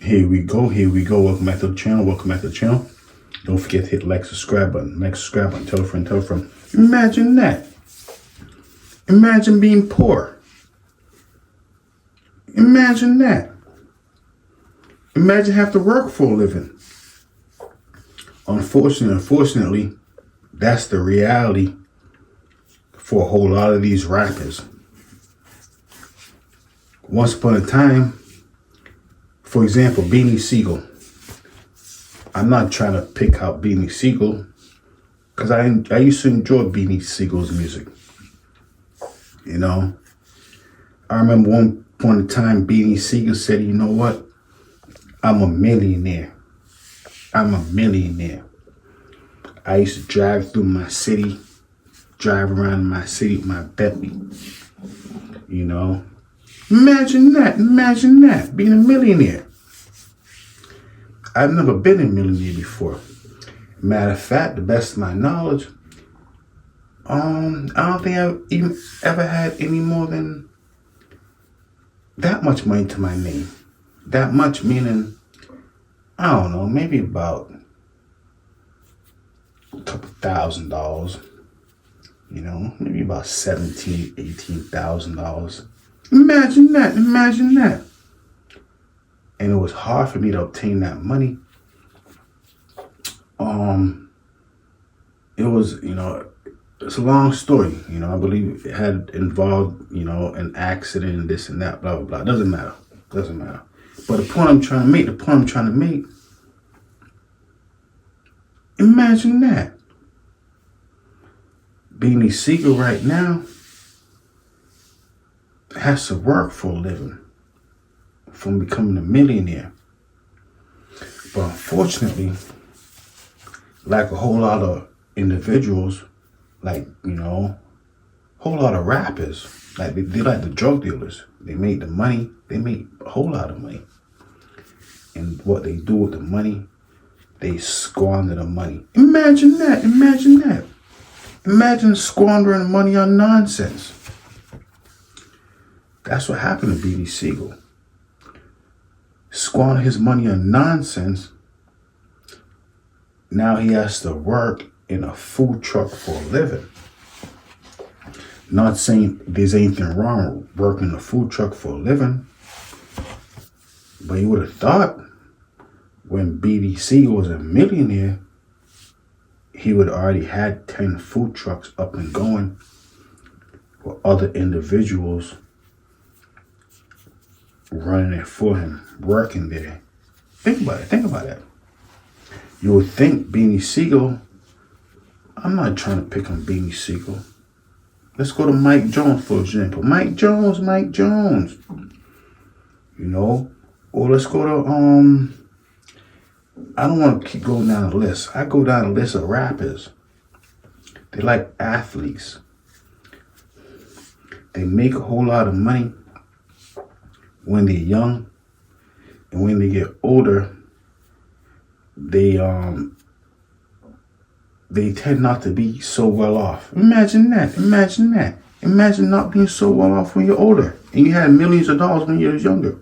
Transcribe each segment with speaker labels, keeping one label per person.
Speaker 1: Here we go. Here we go. Welcome back to the channel. Welcome back to the channel. Don't forget to hit the subscribe button. Subscribe button. Tell a friend. Tell a friend. Imagine that. Imagine being poor. Imagine that. Imagine have to work for a living. Unfortunately, that's the reality for a whole lot of these rappers. Once upon a time, for example, Beanie Sigel. I'm not trying to pick out Beanie Sigel because I used to enjoy Beanie Siegel's music. You know, I remember one point in time Beanie Sigel said, "You know what? I'm a millionaire. I'm a millionaire." I used to drive through my city, drive around my city with my Bentley. You know, imagine that, being a millionaire. I've never been a millionaire before. Matter of fact, the best of my knowledge, I don't think I've even ever had any more than that much money to my name. That much meaning, I don't know, maybe about a couple $1,000. You know, maybe about $17,000, $18,000. Imagine that. And it was hard for me to obtain that money. It was, it's a long story. I believe it had involved, an accident and this and that, blah, blah, blah. Doesn't matter. But the point I'm trying to make, imagine that. Beanie Sigel right now has to work for a living from becoming a millionaire. But unfortunately, like a whole lot of individuals, like, whole lot of rappers, like they like the drug dealers. They make the money, they make a whole lot of money. And what they do with the money, they squander the money. Imagine that. Imagine squandering money on nonsense. That's what happened to Beanie Sigel. Squander his money on nonsense. Now he has to work in a food truck for a living. Not saying there's anything wrong with working in a food truck for a living, but you would have thought when Beanie Sigel was a millionaire, he would already had 10 food trucks up and going with other individuals running it for him, working there. Think about that. You would think Beanie Sigel, I'm not trying to pick on Beanie Sigel. Let's go to Mike Jones, for example. Mike Jones. Or let's go to, I don't want to keep going down the list. I go down the list of rappers. They like athletes. They make a whole lot of money when they're young, and when they get older, they tend not to be so well off. Imagine that. Imagine not being so well off when you're older and you had millions of dollars when you was younger.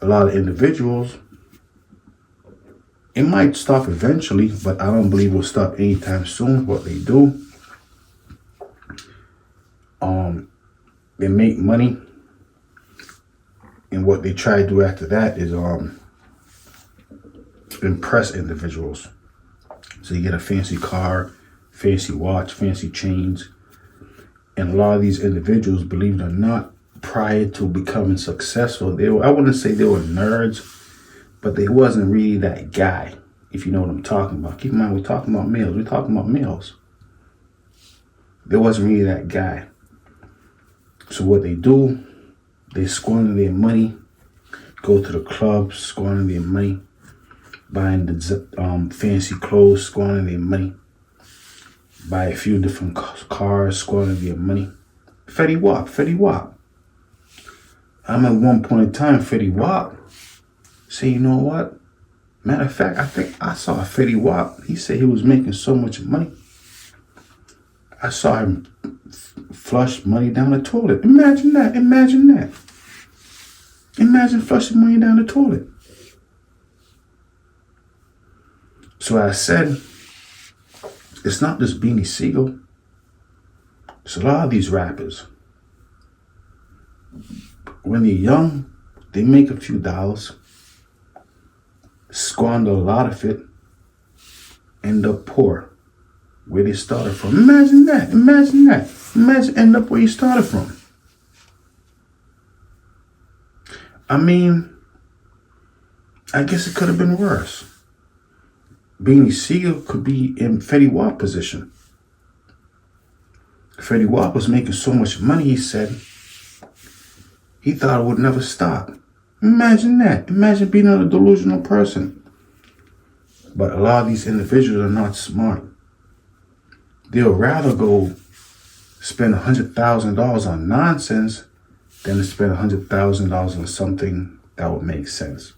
Speaker 1: A lot of individuals, it might stop eventually, but I don't believe it will stop anytime soon. What they do, they make money, and what they try to do after that is impress individuals. So you get a fancy car, fancy watch, fancy chains, and a lot of these individuals, believe it or not, prior to becoming successful, I wouldn't say they were nerds, but they wasn't really that guy, if you know what I'm talking about. Keep in mind, we're talking about males. They wasn't really that guy. So what they do, they squander their money, go to the clubs, squander their money, buying the fancy clothes, squander their money, buy a few different cars, squander their money. Fetty Wap. I'm at one point in time, Fetty Wap say, you know what? Matter of fact, I think I saw Fetty Wap. He said he was making so much money. I saw him flush money down the toilet. Imagine that. Imagine flushing money down the toilet. So I said, it's not just Beanie Siegel. It's a lot of these rappers. When they're young, they make a few dollars, squander a lot of it, end up poor where they started from. Imagine that. Imagine that. Imagine end up where you started from. I mean, I guess it could have been worse. Beanie Siegel could be in Fetty Wap position. Fetty Wap was making so much money, he said, he thought it would never stop. Imagine that. Imagine being a delusional person. But a lot of these individuals are not smart. They'll rather go spend $100,000 on nonsense than to spend $100,000 on something that would make sense.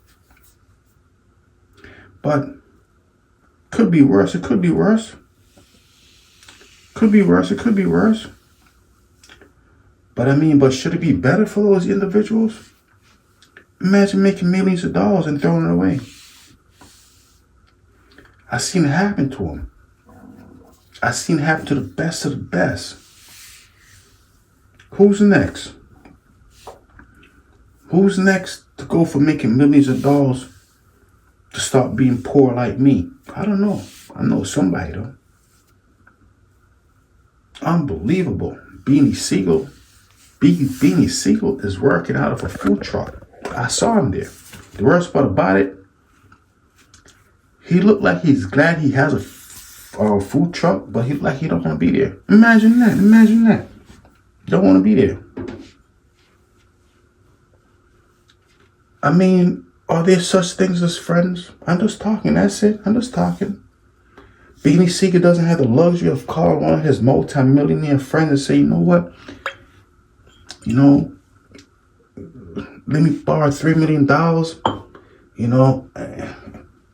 Speaker 1: But could be worse. It could be worse. Could be worse. It could be worse. But I mean, should it be better for those individuals? Imagine making millions of dollars and throwing it away. I seen it happen to them. I seen it happen to the best of the best. Who's next? Who's next to go for making millions of dollars to start being poor like me? I don't know. I know somebody though. Unbelievable. Beanie Siegel. Beanie Siegel is working out of a food truck. I saw him there. The worst part about it, he looked like he's glad he has a food truck, but he looked like he don't want to be there. Imagine that. Imagine that. Don't want to be there. I mean, are there such things as friends? I'm just talking. That's it. I'm just talking. Beanie Siegel doesn't have the luxury of calling one of his multi-millionaire friends and say, you know what? You know, let me borrow $3 million. You know,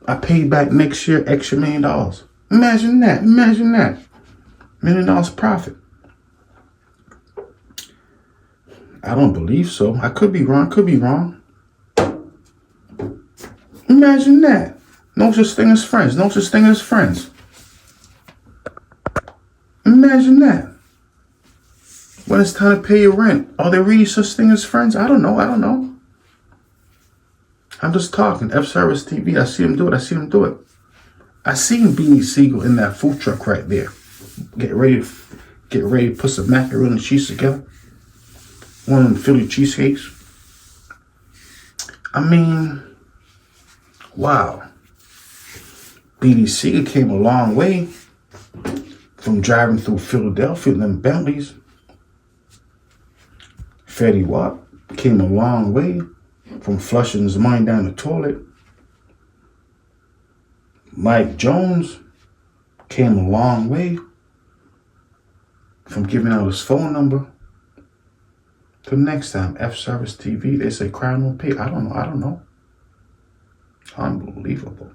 Speaker 1: I pay you back next year extra $1 million. Imagine that. Imagine that. $1 million profit. I don't believe so. I could be wrong. Could be wrong. Imagine that. No such thing as friends. No such thing as friends. Imagine that. When it's time to pay your rent, are there really such thing as friends? I don't know. I don't know. I'm just talking. F Service TV. I see him do it. I see him do it. I seen Beanie Siegel in that food truck right there. Get ready to put some macaroni and cheese together. One of the Philly cheesecakes. I mean, wow. Beanie Siegel came a long way from driving through Philadelphia in them Bentleys. Fetty Wap came a long way from flushing his money down the toilet. Mike Jones came a long way from giving out his phone number. Till next time, F Service TV, they say crime will pay. I don't know. Unbelievable.